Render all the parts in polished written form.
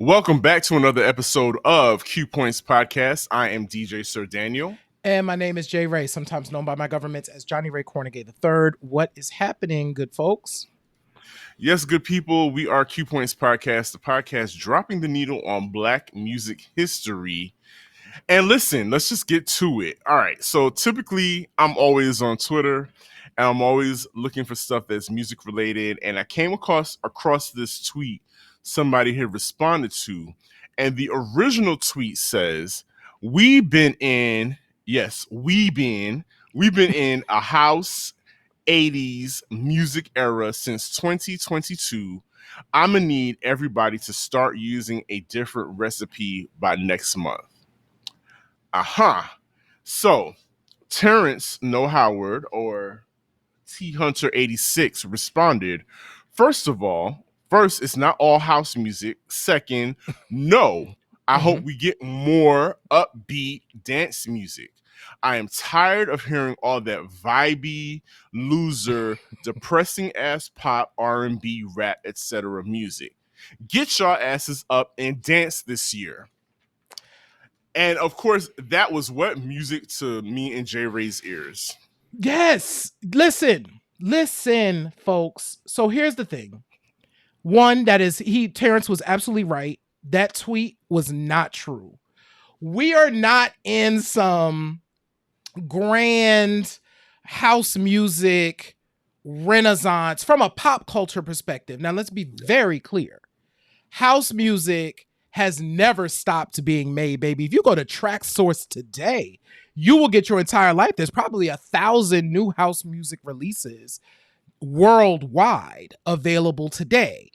Welcome back to another episode of Q Points Podcast. I am DJ Sir Daniel. And my name is Jay Ray, sometimes known by my government as Johnny Ray Cornegay III. What is happening, good folks? Yes, good people, we are Q Points Podcast, the podcast dropping the needle on Black music history. And listen, let's just get to it. All right, so typically I'm always on Twitter and I'm always looking for stuff that's music related. And I came across this tweet somebody had responded to. And the original tweet says, we've been in a house 80s music era since 2022. I'm gonna need everybody to start using a different recipe by next month. So Terrence No Howard or T Hunter 86 responded, first, it's not all house music. Second, no, I hope we get more upbeat dance music. I am tired of hearing all that vibey, loser, depressing ass pop, R&B, rap, etc. music. Get y'all asses up and dance this year. And of course, that was what music to me and J Ray's ears. Yes. Listen, folks. So here's the thing. One, Terrence was absolutely right. That tweet was not true. We are not in some grand house music renaissance from a pop culture perspective. Now, let's be very clear. House music has never stopped being made, baby. If you go to TrackSource today, you will get your entire life. There's probably 1,000 new house music releases worldwide available today.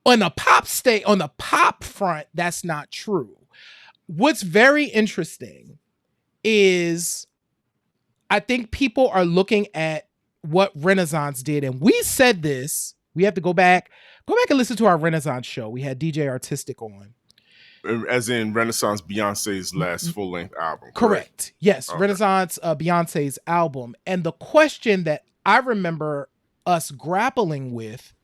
On the pop front, that's not true. What's very interesting is I think people are looking at what Renaissance did, and we said this. We have to go back and listen to our Renaissance show. We had DJ Artistic on. As in Renaissance, Beyonce's last full-length album. Correct. Yes, okay. Renaissance, Beyonce's album. And the question that I remember us grappling with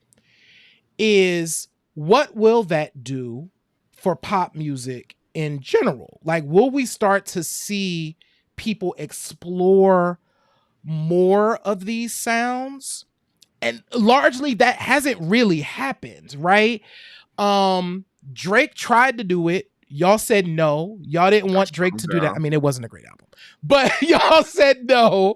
is, what will that do for pop music in general? Like, will we start to see people explore more of these sounds? And largely that hasn't really happened, right? Drake tried to do it. Y'all said no. Y'all didn't want Drake to do that. I mean, it wasn't a great album, but y'all said no.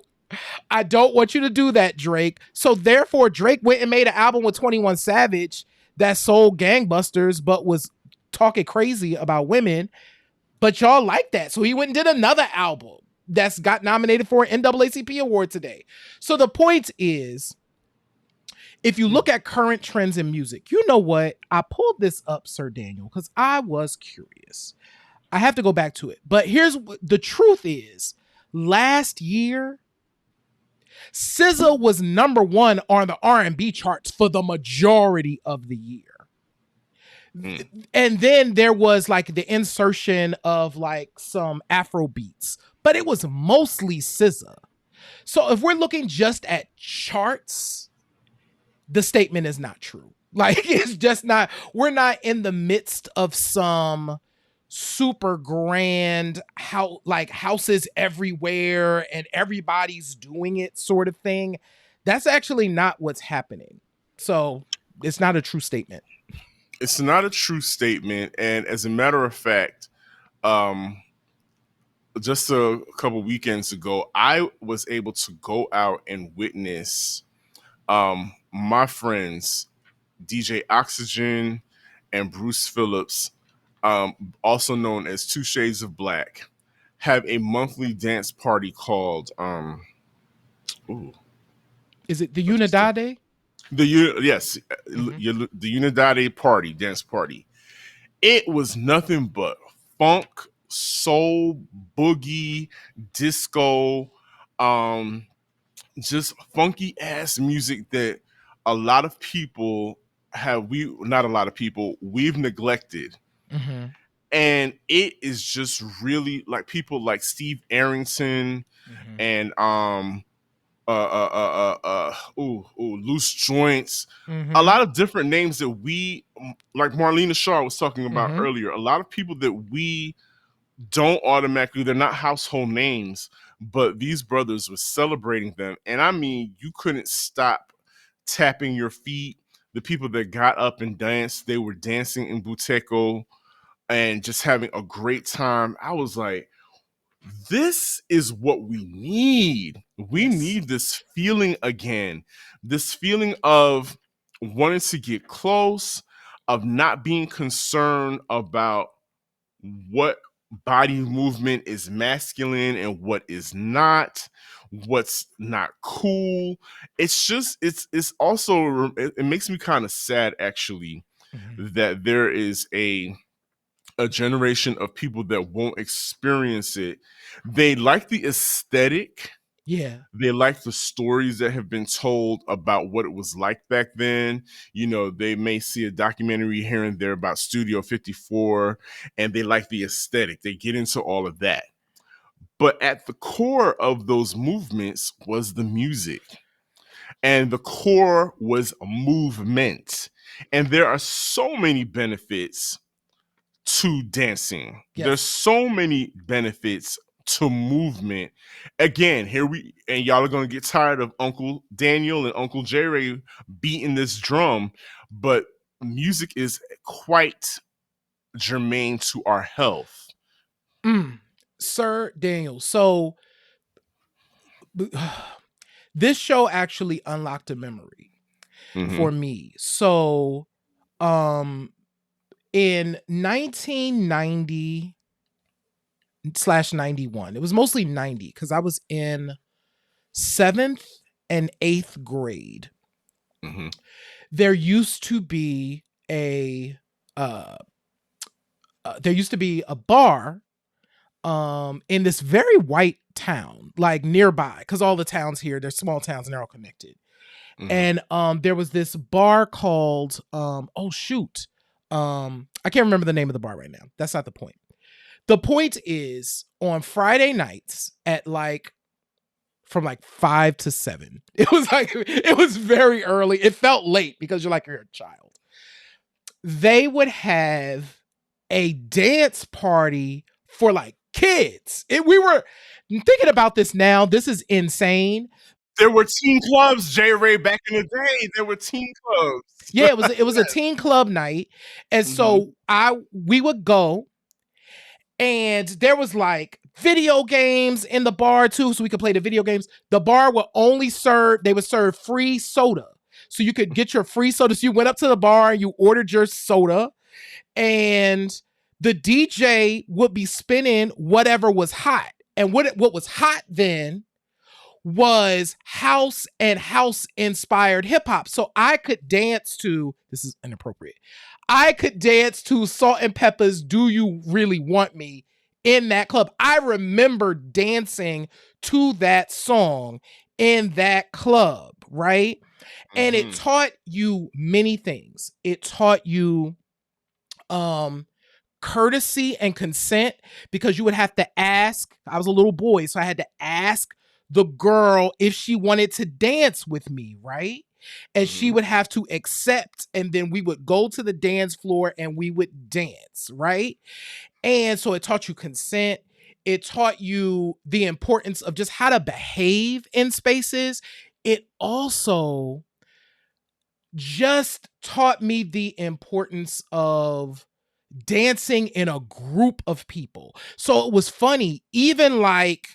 I don't want you to do that, Drake. So therefore, Drake went and made an album with 21 Savage that sold gangbusters, but was talking crazy about women. But y'all like that. So he went and did another album that's got nominated for an NAACP award today. So the point is, if you look at current trends in music, you know what? I pulled this up, Sir Daniel, because I was curious. I have to go back to it. But here's the truth is, last year, SZA was number one on the R&B charts for the majority of the year. And then there was like the insertion of like some Afro beats, but it was mostly SZA. So if we're looking just at charts, the statement is not true. Like, it's just not, we're not in the midst of some super grand houses everywhere and everybody's doing it sort of thing. That's actually not what's happening. So it's not a true statement. It's not a true statement. And as a matter of fact, just a couple weekends ago, I was able to go out and witness my friends, DJ Oxygen and Bruce Phillips, also known as Two Shades of Black, have a monthly dance party called is it the Unidade? The Unidade party, dance party. It was nothing but funk, soul, boogie, disco, just funky ass music that a lot of people we've neglected. Mm-hmm. And it is just really like people like Steve Arrington and loose joints, a Mm-hmm. lot of different names that we, like Marlena Shaw was talking about Mm-hmm. earlier, a lot of people that we don't automatically, they're not household names, but these brothers were celebrating them. And I mean, you couldn't stop tapping your feet. The people that got up and danced, they were dancing in Buteco and just having a great time. I was like, this is what we need. We Yes. need this feeling again, this feeling of wanting to get close, of not being concerned about what body movement is masculine and what is not, what's not cool. It's just, it's also, it makes me kind of sad actually Mm-hmm. that there is a generation of people that won't experience it. They like the aesthetic. Yeah. They like the stories that have been told about what it was like back then. You know, they may see a documentary here and there about Studio 54 and they like the aesthetic. They get into all of that. But at the core of those movements was the music, and the core was movement. And there are so many benefits to dancing. There's Yes. so many benefits to movement. Again, here we, and y'all are gonna get tired of Uncle Daniel and Uncle Jerry beating this drum, but music is quite germane to our health. Mm. Sir Daniel. So this show actually unlocked a memory Mm-hmm. for me. So in 1990 slash 91, it was mostly 90 because I was in seventh and eighth grade. Mm-hmm. There used to be a uh, there used to be a bar in this very white town, like nearby, because all the towns here, they're small towns and they're all connected. Mm-hmm. And there was this bar called oh shoot. I can't remember the name of the bar right now. That's not the point. The point is on Friday nights at like from like 5 to 7. It was very early. It felt late because you're a child. They would have a dance party for like kids. We were thinking about this now. This is insane. There were teen clubs, J. Ray, back in the day. There were teen clubs. Yeah, it was a teen club night. And Mm-hmm. so we would go, and there was like video games in the bar too, so we could play the video games. The bar would only they would serve free soda. So you could get your free soda. So you went up to the bar and you ordered your soda, and the DJ would be spinning whatever was hot. And what was hot then was house and house inspired hip hop. So I could dance to, this is inappropriate, I could dance to Salt and Pepper's Do You Really Want Me in that club. I remember dancing to that song in that club, right? And it Mm-hmm. taught you many things. It taught you courtesy and consent, because you would have to ask. I was a little boy, so I had to ask the girl if she wanted to dance with me, right? And she Mm-hmm. would have to accept, and then we would go to the dance floor and we would dance, right? And so it taught you consent. It taught you the importance of just how to behave in spaces. It also just taught me the importance of dancing in a group of people. So it was funny, even like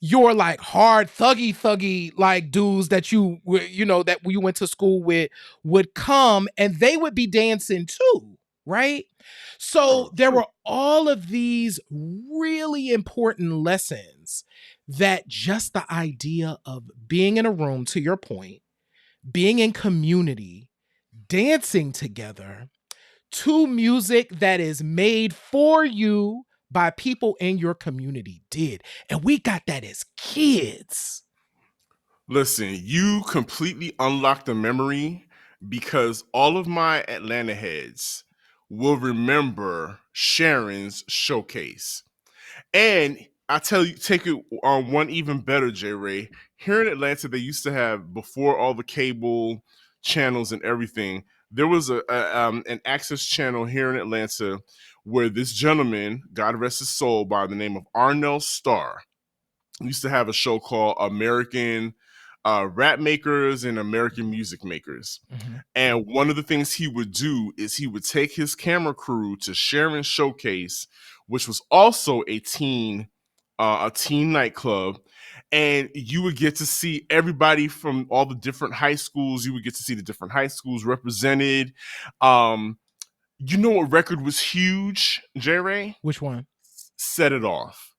your like hard thuggy like dudes that that you went to school with would come and they would be dancing too, right? So True, there true. were all of these really important lessons, that just the idea of being in a room, to your point, being in community, dancing together to music that is made for you by people in your community did. And we got that as kids. Listen, you completely unlocked a memory because all of my Atlanta heads will remember Sharon's showcase. And I tell you, take it on one even better, J. Ray. here in Atlanta, they used to have, before all the cable channels and everything, there was an access channel here in Atlanta where this gentleman, God rest his soul, by the name of Arnell Starr, used to have a show called American Rap Makers and American Music Makers. Mm-hmm. And one of the things he would do is he would take his camera crew to Sharon Showcase, which was also a teen nightclub, and you would get to see everybody from all the different high schools. You would get to see the different high schools represented. You know what record was huge, J. Ray? Which one? Set It Off.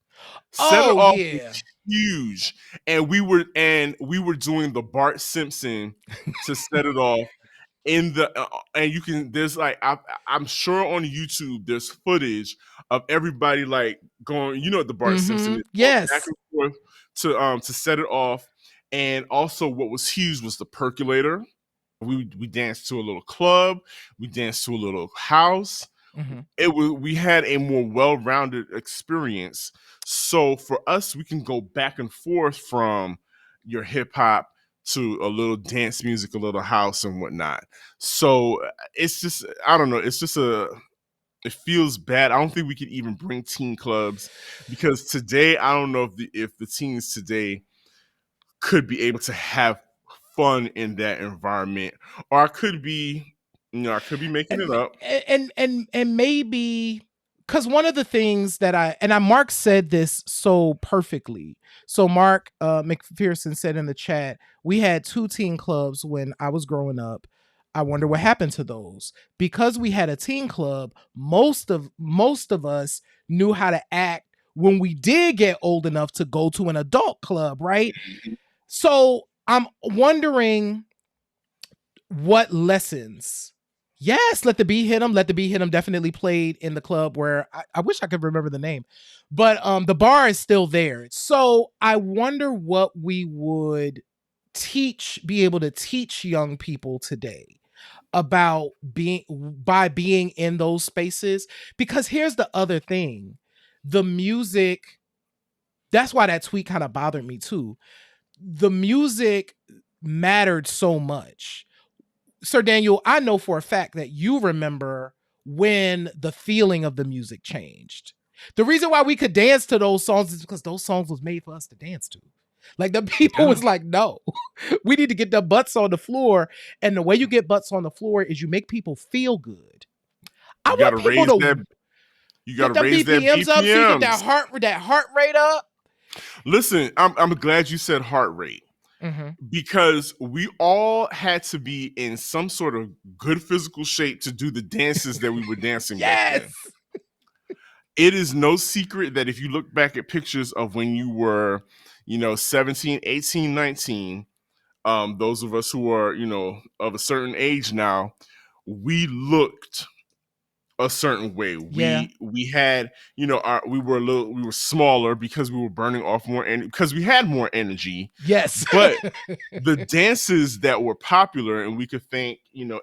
Set It Oh Off yeah. was huge, and we were doing the Bart Simpson to Set It Off in the and you can, there's like, I'm sure on YouTube there's footage of everybody like going, you know what the Bart Simpson is, going back Yes. and forth to Set It Off. And also what was huge was the Percolator. We danced to a little club, we danced to a little house. We had a more well-rounded experience. So for us, we can go back and forth from your hip hop to a little dance music, a little house and whatnot. So it's just, I don't know, it's just it feels bad. I don't think we could even bring teen clubs, because today I don't know if the teens today could be able to have fun in that environment, or I could be making it up. And maybe because one of the things that Mark said this so perfectly. So Mark McPherson said in the chat, we had 2 teen clubs when I was growing up. I wonder what happened to those. Because we had a teen club, most of us knew how to act when we did get old enough to go to an adult club, right? So I'm wondering what lessons. Yes, Let the Beat Hit 'Em. Let the Beat Hit 'Em definitely played in the club where I wish I could remember the name, but the bar is still there. So I wonder what we would be able to teach young people today about being in those spaces. Because here's the other thing, the music. That's why that tweet kind of bothered me too. The music mattered so much. Sir Daniel, I know for a fact that you remember when the feeling of the music changed. The reason why we could dance to those songs is because those songs was made for us to dance to. Like, the people was like, no, we need to get the butts on the floor. And the way you get butts on the floor is you make people feel good. I want people to get them BPMs up, so you get that heart rate up. Listen, I'm glad you said heart rate. Because we all had to be in some sort of good physical shape to do the dances that we were dancing back then. It is no secret that if you look back at pictures of when you were, 17, 18, 19, those of us who are, of a certain age now, we looked a certain way. We had, we were smaller because we were burning off more energy, because we had more energy. Yes. But the dances that were popular, and we could thank,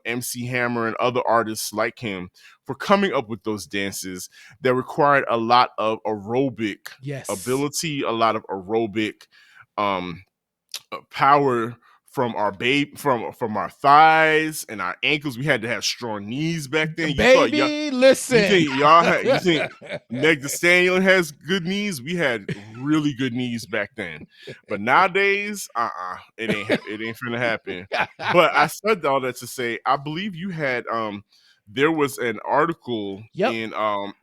MC Hammer and other artists like him for coming up with those dances that required a lot of aerobic ability, a lot of aerobic power from our from our thighs and our ankles. We had to have strong knees back then. Listen. You think Meg Thee Stallion has good knees? We had really good knees back then. But nowadays, it ain't finna happen. But I said all that to say, I believe you had there was an article in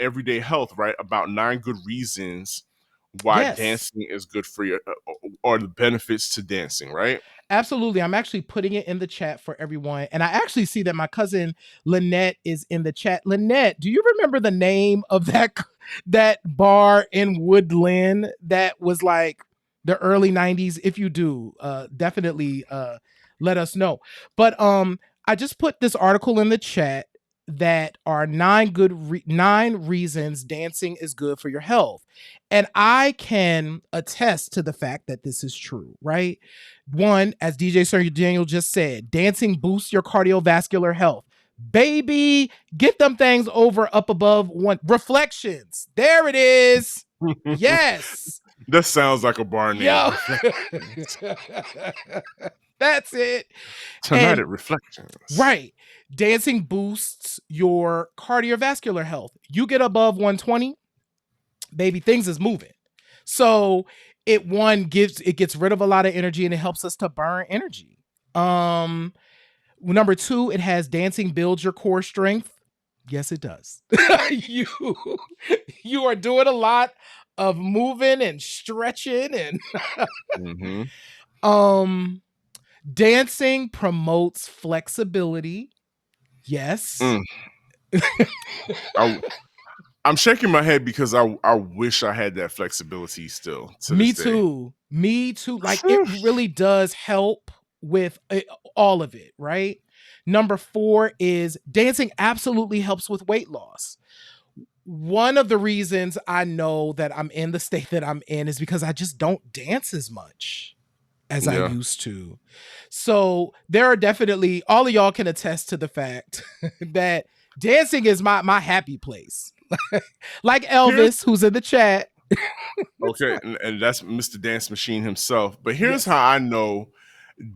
Everyday Health, right, about 9 good reasons why dancing is good for you, or the benefits to dancing, right? Absolutely. I'm actually putting it in the chat for everyone. And I actually see that my cousin Lynette is in the chat. Lynette, do you remember the name of that bar in Woodland that was like the early 90s? If you do, definitely let us know. But I just put this article in the chat that are 9 reasons dancing is good for your health. And I can attest to the fact that this is true, right? 1, as DJ Sir Daniel just said, dancing boosts your cardiovascular health. Baby, get them things over up above 1. Reflections. There it is. Yes. That sounds like a bar name. Yo. Reflections. That's it. Tonight at Reflections. Right. Dancing boosts your cardiovascular health. You get above 120, baby, things is moving. So it gets rid of a lot of energy and it helps us to burn energy. Number 2, it has dancing builds your core strength. Yes, it does. you are doing a lot of moving and stretching and dancing promotes flexibility. Yes. I'm shaking my head because I wish I had that flexibility still. Me too. Like it really does help with all of it, right? Number 4 is dancing absolutely helps with weight loss. One of the reasons I know that I'm in the state that I'm in is because I just don't dance as much as I used to. So there are definitely, all of y'all can attest to the fact that dancing is my happy place. Like Elvis, who's in the chat. Okay, and that's Mr. Dance Machine himself. But here's how I know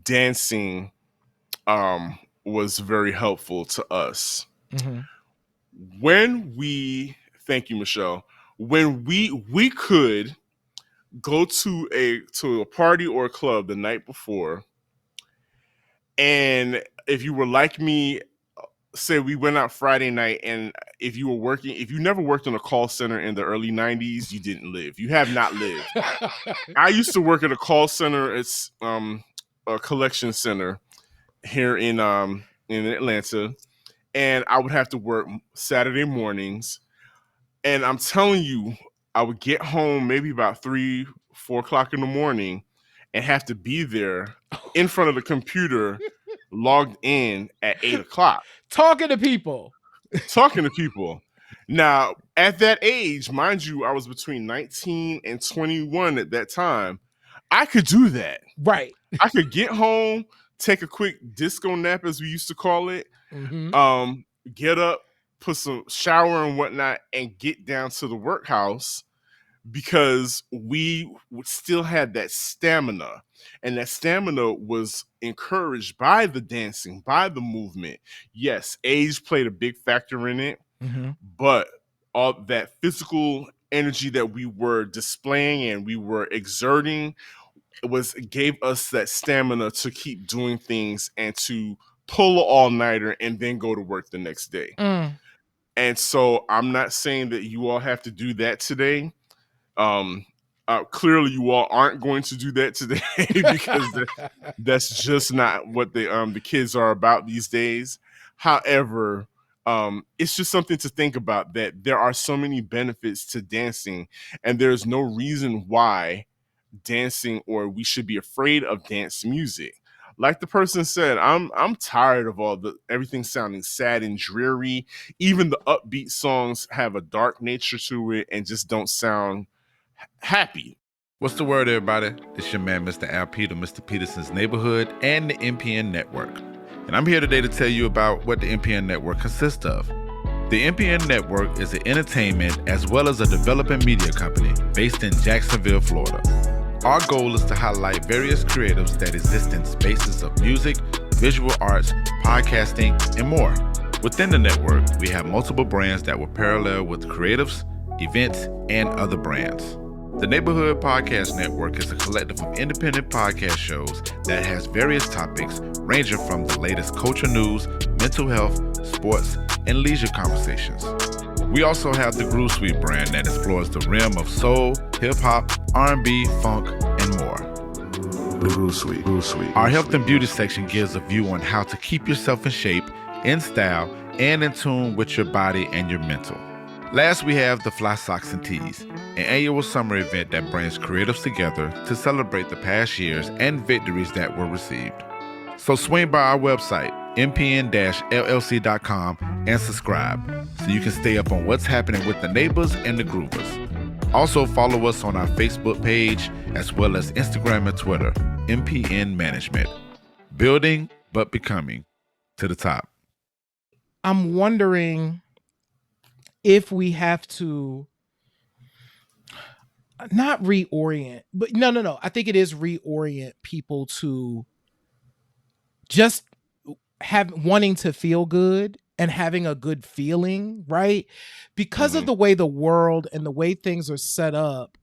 dancing was very helpful to us. When thank you, Michelle, when we could go to a party or a club the night before, and if you were like me, say we went out Friday night, and if you never worked in a call center in the early 90s, you didn't live. You have not lived. I used to work at a call center. It's a collection center here in Atlanta, and I would have to work Saturday mornings. And I'm telling you, I would get home maybe about 3-4 o'clock in the morning and have to be there in front of the computer logged in at 8 o'clock. Talking to people. Now, at that age, mind you, I was between 19 and 21 at that time. I could do that. Right. I could get home, take a quick disco nap, as we used to call it, get up, put some shower and whatnot, and get down to the workhouse, because we still had that stamina, and that stamina was encouraged by the dancing, by the movement. Yes, age played a big factor in it, but all that physical energy that we were displaying and we were exerting gave us that stamina to keep doing things and to pull an all-nighter and then go to work the next day. And so I'm not saying that you all have to do that today. Clearly you all aren't going to do that today because that's just not what the kids are about these days. However, it's just something to think about, that there are so many benefits to dancing, and there's no reason why dancing or we should be afraid of dance music. Like the person said, I'm tired of everything sounding sad and dreary. Even the upbeat songs have a dark nature to it and just don't sound happy. What's the word, everybody? It's your man, Mr. Al Peter, Mr. Peterson's Neighborhood, and the MPN Network. And I'm here today to tell you about what the MPN Network consists of. The MPN Network is an entertainment as well as a developing media company based in Jacksonville, Florida. Our goal is to highlight various creatives that exist in spaces of music, visual arts, podcasting, and more. Within the network, we have multiple brands that will parallel with creatives, events, and other brands. The Neighborhood Podcast Network is a collective of independent podcast shows that has various topics ranging from the latest culture news, mental health, sports, and leisure conversations. We also have the Groove Suite brand that explores the realm of soul, hip-hop, R&B, funk, and more. The Groove Suite. Our health and beauty section gives a view on how to keep yourself in shape, in style, and in tune with your body and your mental. Last, we have the Fly Socks and Tees, an annual summer event that brings creatives together to celebrate the past years and victories that were received. So swing by our website, mpn-llc.com, and subscribe so you can stay up on what's happening with the neighbors and the groovers. Also follow us on our Facebook page as well as Instagram and Twitter, MPN Management. Building but becoming to the top. I'm wondering if we have to, not reorient, but no. I think it is reorient people to just wanting to feel good and having a good feeling, right? Because of the way the world and the way things are set up,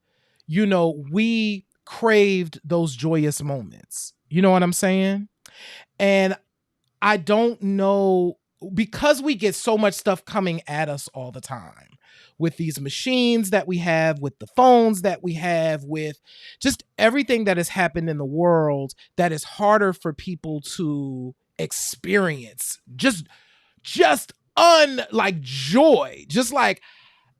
we craved those joyous moments. You know what I'm saying? And I don't know, because we get so much stuff coming at us all the time with these machines that we have, with the phones that we have, with just everything that has happened in the world, that is harder for people to experience just like joy, just like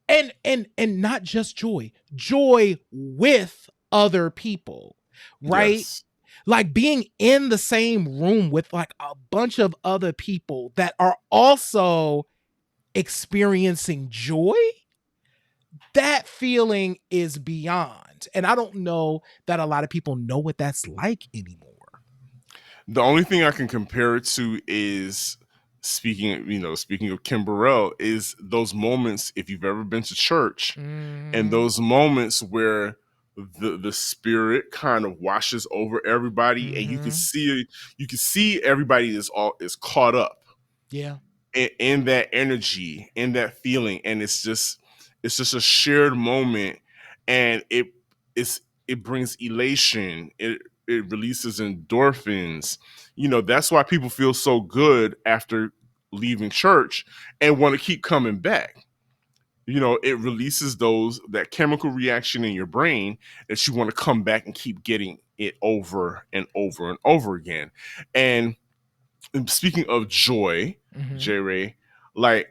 and not just joy with other people, right? Yes. Like being in the same room with like a bunch of other people that are also experiencing joy. That feeling is beyond. And I don't know that a lot of people know what that's like anymore. The only thing I can compare it to is speaking of Kim Burrell, is those moments, if you've ever been to church, and those moments where the spirit kind of washes over everybody, and you can see everybody is caught up. Yeah. In that energy, in that feeling, and it's just a shared moment, and it brings elation. It releases endorphins. That's why people feel so good after leaving church and want to keep coming back. It releases that chemical reaction in your brain that you want to come back and keep getting it over and over and over again. And speaking of joy, J. Ray, like,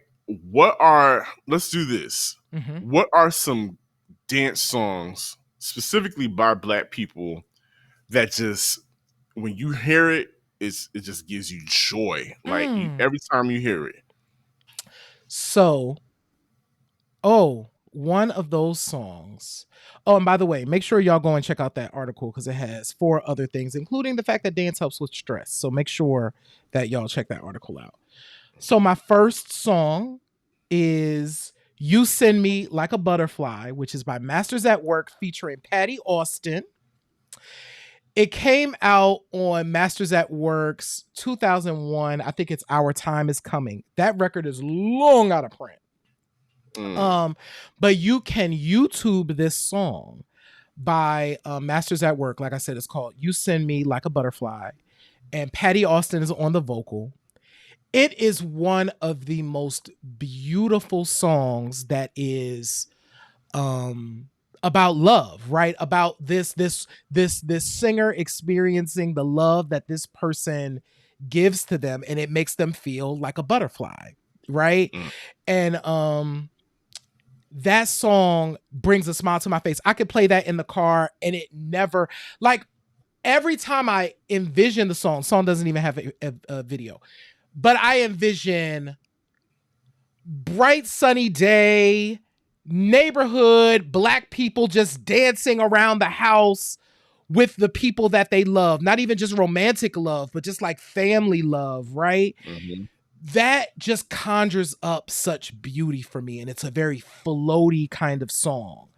let's do this. What are some dance songs specifically by Black people that just, when you hear it, it just gives you joy, like every time you hear it? So, one of those songs. Oh, and by the way, make sure y'all go and check out that article because it has 4 other things, including the fact that dance helps with stress. So make sure that y'all check that article out. So my first song is You Send Me Like a Butterfly, which is by Masters at Work featuring Patty Austin. It came out on Masters at Work's 2001. I think it's Our Time Is Coming. That record is long out of print. But you can YouTube this song by Masters at Work. Like I said, it's called You Send Me Like a Butterfly, and Patty Austin is on the vocal. It is one of the most beautiful songs that is about love, right? About this singer experiencing the love that this person gives to them, and it makes them feel like a butterfly, right? And that song brings a smile to my face. I could play that in the car and it never, like, every time I envision the song doesn't even have a video, but I envision bright sunny day, neighborhood, Black people just dancing around the house with the people that they love. Not even just romantic love, but just like family love, right? That just conjures up such beauty for me, and it's a very floaty kind of song.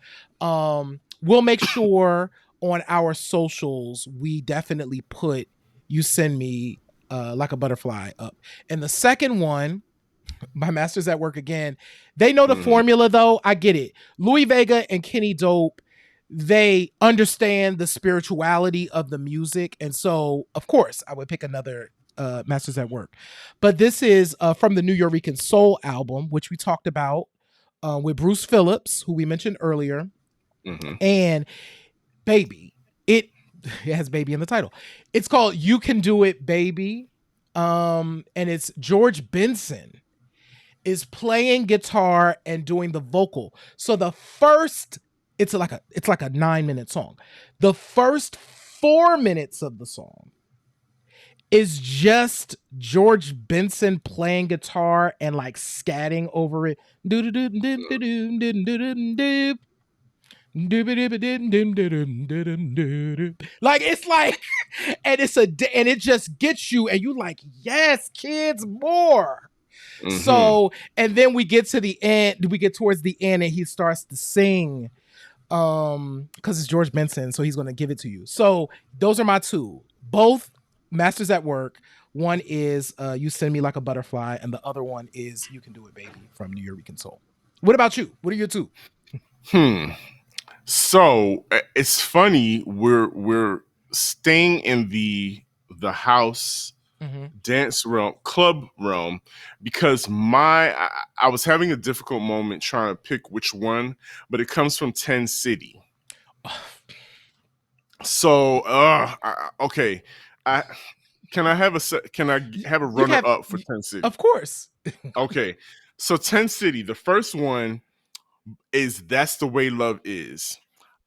We'll make sure on our socials we definitely put You Send Me Like a Butterfly up. And the second one by Masters at Work again, they know the formula though. I get it. Louis Vega and Kenny Dope, they understand the spirituality of the music, and so of course I would pick another Masters at Work. But this is from the New Yorican Soul album, which we talked about with Bruce Phillips, who we mentioned earlier. And baby, it has baby in the title. It's called You Can Do It, Baby. And it's George Benson is playing guitar and doing the vocal. So the first, it's like a 9-minute song. The first 4 minutes of the song is just George Benson playing guitar and like scatting over it. Like, it's like, and it just gets you, and you like, yes, kids, more. So, and then we get towards the end, and he starts to sing because it's George Benson, so he's going to give it to you. So those are my two, both Masters at Work. One is You Send Me Like a Butterfly, and the other one is You Can Do It Baby from New Eureka Soul. What about you? What are your two? So it's funny, we're staying in the house dance realm, club realm, because I was having a difficult moment trying to pick which one, but it comes from 10 City. So okay, can I have a runner up for 10 City? Of course. Okay, so 10 City, the first one is That's the Way Love Is.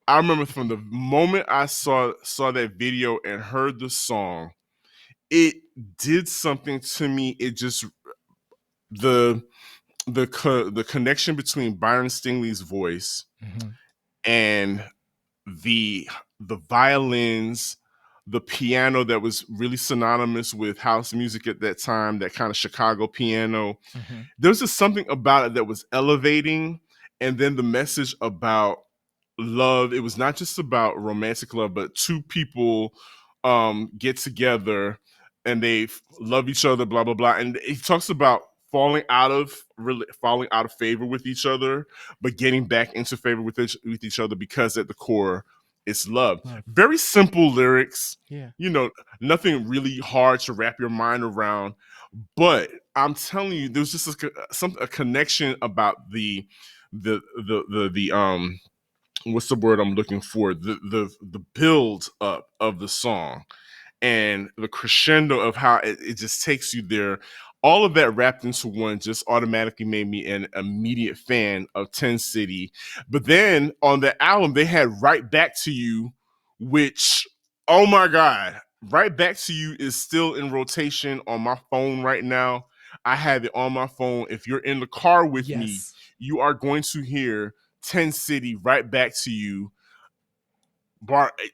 I remember from the moment I saw that video and heard the song, it did something to me. It just the connection between Byron Stingley's voice and the violins, the piano that was really synonymous with house music at that time, that kind of Chicago piano. There's just something about it that was elevating. And then the message about love, it was not just about romantic love, but two people get together and they love each other, blah blah blah. And he talks about falling out of favor with each other, but getting back into favor with each other, because at the core it's love. Very simple lyrics, nothing really hard to wrap your mind around. But I'm telling you, there's just a connection about the what's the word I'm looking for? The build up of the song and the crescendo of how it just takes you there. All of that wrapped into one just automatically made me an immediate fan of 10 City. But then on the album, they had Right Back to You, which, oh my God, Right Back to You is still in rotation on my phone right now. I have it on my phone. If you're in the car with me, you are going to hear 10 City, Right Back to You.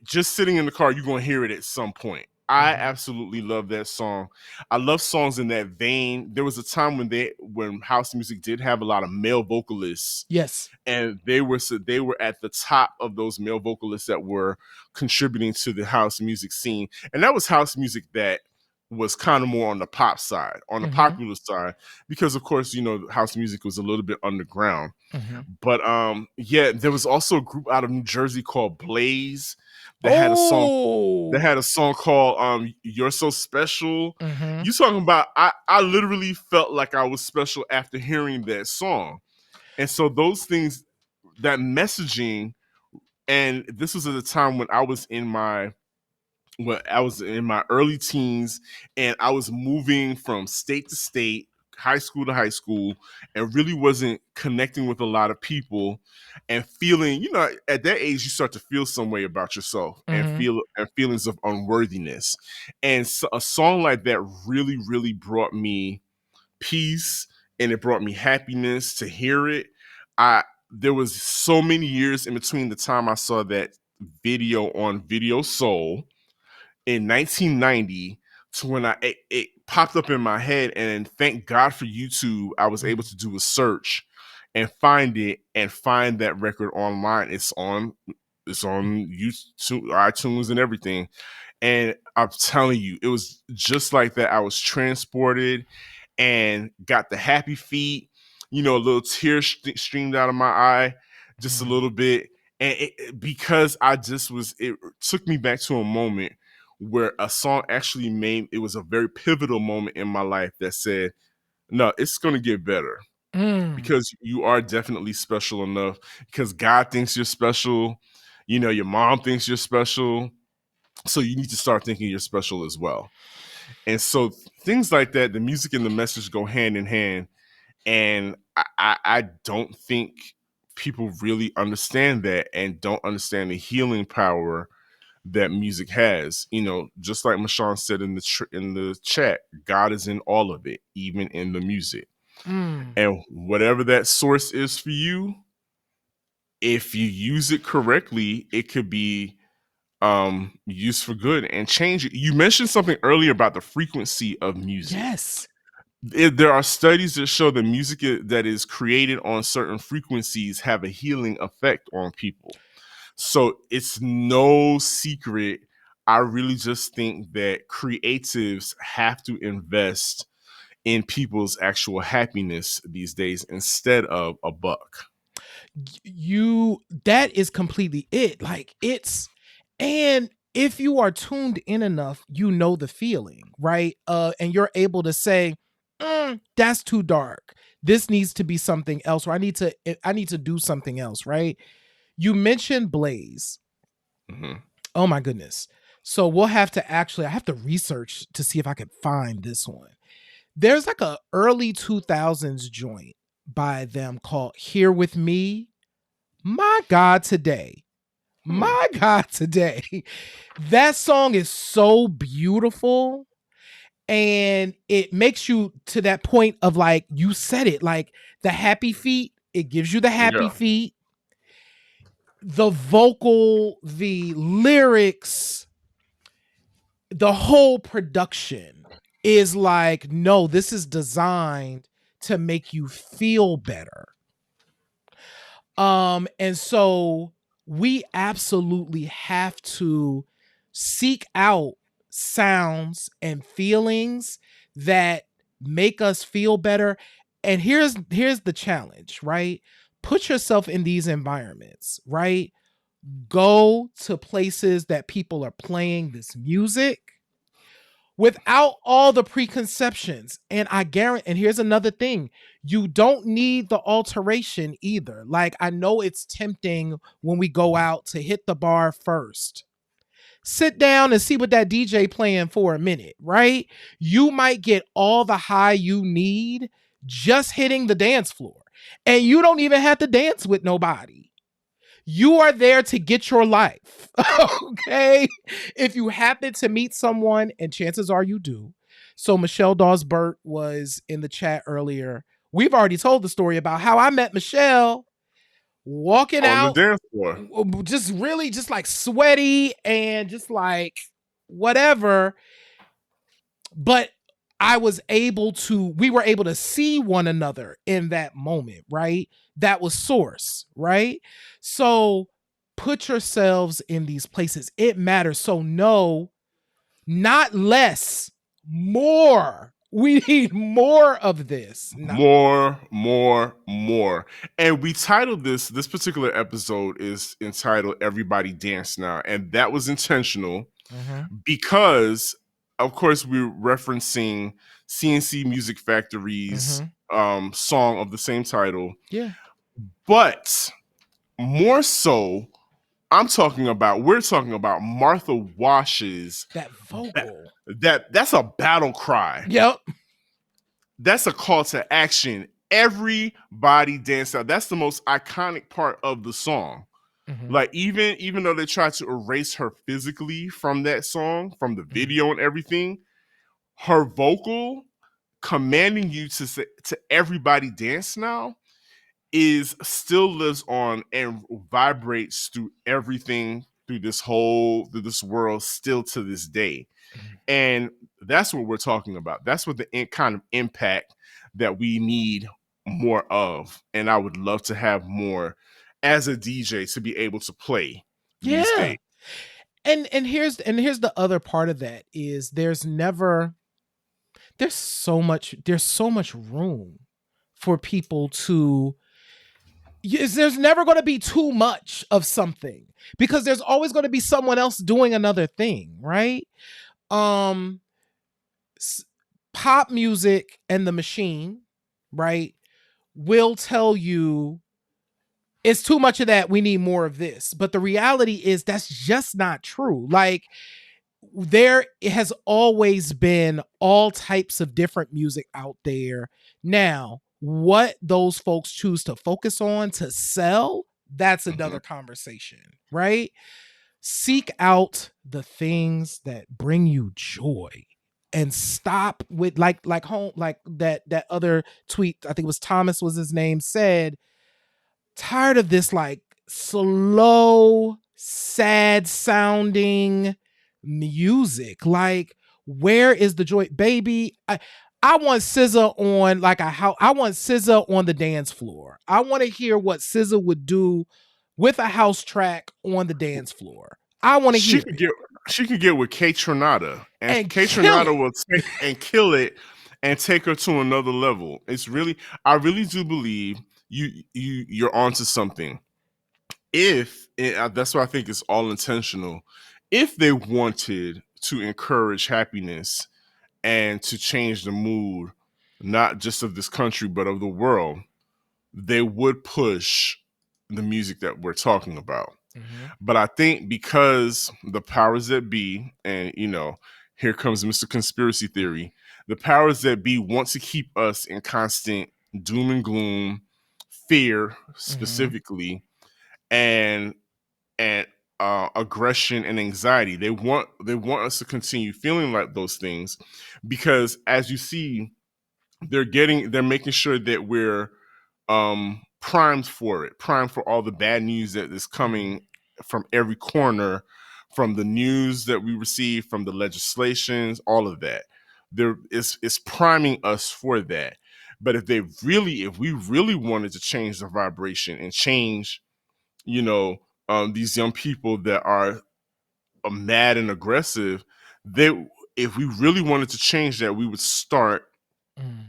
Just sitting in the car, you're going to hear it at some point. I absolutely love that song. I love songs in that vein. There was a time when house music did have a lot of male vocalists. Yes. And they were at the top of those male vocalists that were contributing to the house music scene. And that was house music that was kind of more on the pop side, on the popular side, because of course, house music was a little bit underground. But there was also a group out of New Jersey called Blaze that had a song called You're So Special. You talking about, I literally felt like I was special after hearing that song. And so those things, that messaging, and this was at a time when I was in my early teens, and I was moving from state to state, high school to high school, and really wasn't connecting with a lot of people, and feeling, at that age, you start to feel some way about yourself and feelings of unworthiness. And so a song like that really, really brought me peace, and it brought me happiness to hear it. There was so many years in between the time I saw that video on Video Soul in 1990 to when it popped up in my head, and thank God for YouTube, I was able to do a search and find that record online. It's on YouTube, iTunes, and everything. And I'm telling you, it was just like that. I was transported and got the happy feet, a little tear streamed out of my eye, just a little bit. And because it took me back to a moment where a song actually it was a very pivotal moment in my life that said, no, it's going to get better. Because you are definitely special enough, because God thinks you're special. Your mom thinks you're special. So you need to start thinking you're special as well. And so things like that, the music and the message go hand in hand. And I don't think people really understand that, and don't understand the healing power that music has. Just like Mashawn said in the chat, God is in all of it, even in the music. And whatever that source is for you, if you use it correctly, it could be used for good and change it. You mentioned something earlier about the frequency of music. Yes. There are studies that show that music that is created on certain frequencies have a healing effect on people. So it's no secret. I really just think that creatives have to invest in people's actual happiness these days instead of a buck. That is completely it. Like and if you are tuned in enough, you know the feeling, right? And you're able to say, that's too dark. This needs to be something else, or I need to do something else, right? You mentioned Blaze. Mm-hmm. Oh my goodness. So I have to research to see if I can find this one. There's like a early 2000s joint by them called Here With Me. My God, today. My God, today. That song is so beautiful. And it makes you to that point of like, you said it, like the happy feet. It gives you the happy feet. The vocal, the lyrics, the whole production is like, no, this is designed to make you feel better. And so we absolutely have to seek out sounds and feelings that make us feel better. And here's the challenge, right? Put yourself in these environments, right? Go to places that people are playing this music without all the preconceptions. And I guarantee, and here's another thing, you don't need the alteration either. Like, I know it's tempting when we go out to hit the bar first. Sit down and see what that DJ playing for a minute, right? You might get all the high you need just hitting the dance floor. And you don't even have to dance with nobody. You are there to get your life. Okay. If you happen to meet someone, and chances are you do. So Michelle Dawes-Burt was in the chat earlier. We've already told the story about how I met Michelle walking on out the dance floor, just really just like sweaty and just like whatever. But we were able to see one another in that moment, right? That was source, right? So put yourselves in these places. It matters. So no, not less, more. We need more of this. more. And we titled this particular episode is entitled "Everybody Dance Now," and that was intentional because, of course, we're referencing CNC Music Factory's song of the same title. Yeah, but more so, we're talking about Martha Wash's that vocal. That's a battle cry. Yep. That's a call to action. Everybody dance out. That's the most iconic part of the song. Like, even though they tried to erase her physically from that song, from the video and everything, her vocal commanding you to everybody dance now still lives on and vibrates through everything, through this world still to this day. And that's what we're talking about. That's what the kind of impact that we need more of. And I would love to have more as a DJ to be able to play these days. And here's the other part of that is there's so much room for people to. There's never going to be too much of something because there's always going to be someone else doing another thing, right? Pop music and the machine, right, will tell you it's too much of that. We need more of this. But the reality is that's just not true. Like, there has always been all types of different music out there. Now, what those folks choose to focus on to sell, that's another conversation, right? Seek out the things that bring you joy and stop with like that other tweet. I think it was Thomas was his name, said, tired of this like slow, sad sounding music. Like, where is the joy, baby? I want SZA on I want SZA on the dance floor. I want to hear what SZA would do with a house track on the dance floor. I want to hear it. She could get with K Tronada, And K kill Tronada it. will take and kill it and take her to another level. I really do believe you're onto something. That's why I think it's all intentional. If they wanted to encourage happiness and to change the mood, not just of this country but of the world, they would push the music that we're talking about. Mm-hmm. But I think because the powers that be, and here comes Mr. Conspiracy Theory, the powers that be want to keep us in constant doom and gloom, fear specifically, and aggression and anxiety. They want us to continue feeling like those things, because as you see, they're making sure that we're primed for all the bad news that is coming from every corner, from the news that we receive, from the legislations, all of that. It's priming us for that. But if we really wanted to change the vibration and change, these young people that are mad and aggressive, if we really wanted to change that, we would start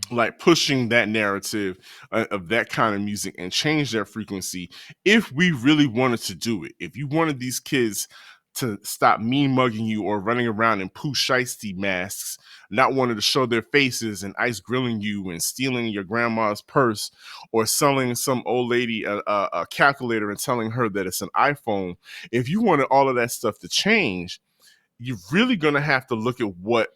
like pushing that narrative of that kind of music and change their frequency. If we really wanted to do it, if you wanted these kids to stop mean mugging you or running around in poo shiesty masks, not wanting to show their faces and ice grilling you and stealing your grandma's purse or selling some old lady a calculator and telling her that it's an iPhone, if you wanted all of that stuff to change, you're really going to have to look at what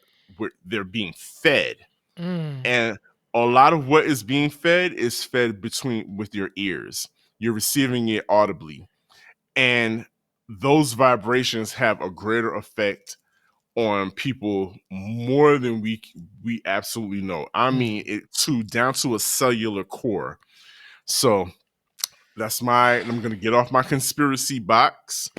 they're being fed. And a lot of what is being fed is fed with your ears. You're receiving it audibly. And those vibrations have a greater effect on people more than we absolutely know. I mean, down to a cellular core. So I'm going to get off my conspiracy box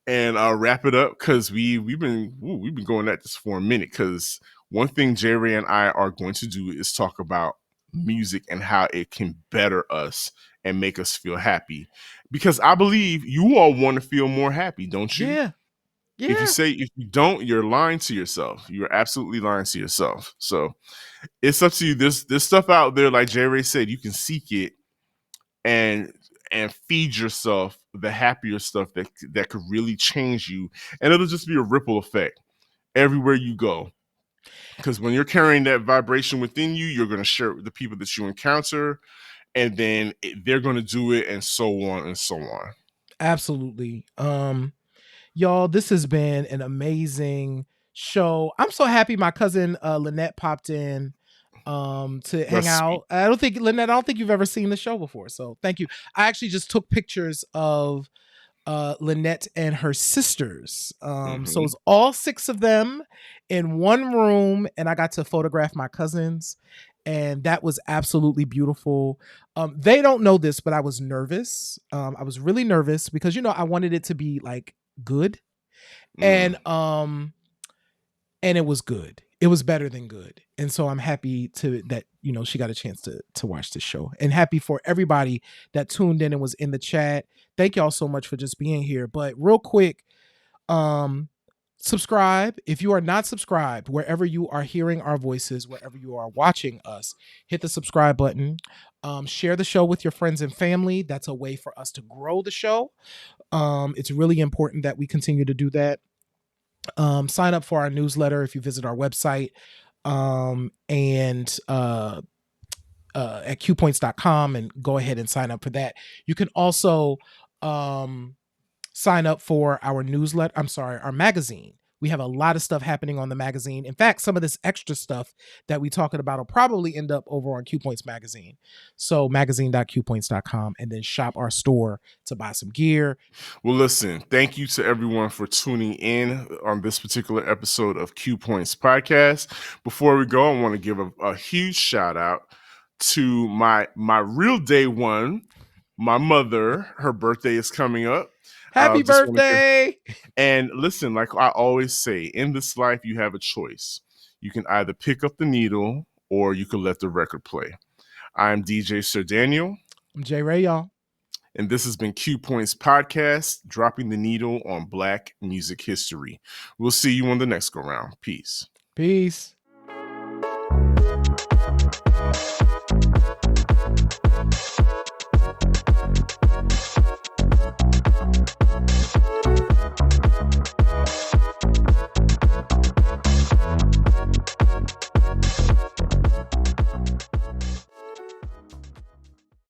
and wrap it up, because we've been going at this for a minute, because one thing J-Ray and I are going to do is talk about music and how it can better us and make us feel happy, because I believe you all want to feel more happy, don't you? Yeah. If you don't, you're lying to yourself. You're absolutely lying to yourself. So it's up to you. There's stuff out there, like J-Ray said, you can seek it and feed yourself the happier stuff that could really change you, and it'll just be a ripple effect everywhere you go. Because when you're carrying that vibration within you, you're going to share it with the people that you encounter, and then they're going to do it, and so on and so on. Absolutely. Y'all, this has been an amazing show. I'm so happy my cousin Lynette popped in to hang out. I don't think you've ever seen the show before, so thank you. I actually just took pictures of Lynette and her sisters. So it's all 6 of them in one room, and I got to photograph my cousins, and that was absolutely beautiful. They don't know this, but I was nervous. I was really nervous because I wanted it to be like good, and it was good. It was better than good. And so I'm happy that she got a chance to watch the show, and happy for everybody that tuned in and was in the chat. Thank y'all so much for just being here. But real quick, subscribe. If you are not subscribed, wherever you are hearing our voices, wherever you are watching us, hit the subscribe button. Share the show with your friends and family. That's a way for us to grow the show. It's really important that we continue to do that. Sign up for our newsletter if you visit our website, and at qpoints.com, and go ahead and sign up for that. You can also sign up for our newsletter. Our magazine. We have a lot of stuff happening on the magazine. In fact, some of this extra stuff that we talking about will probably end up over on Q Points magazine. So magazine.qpoints.com, and then shop our store to buy some gear. Well, listen, thank you to everyone for tuning in on this particular episode of Q Points podcast. Before we go, I want to give a huge shout out to my real day one, my mother. Her birthday is coming up. Happy birthday! And listen, like I always say, in this life, you have a choice. You can either pick up the needle or you can let the record play. I'm DJ Sir Daniel. I'm J-Ray, y'all. And this has been Q Points Podcast, dropping the needle on Black music history. We'll see you on the next go round. Peace. Peace.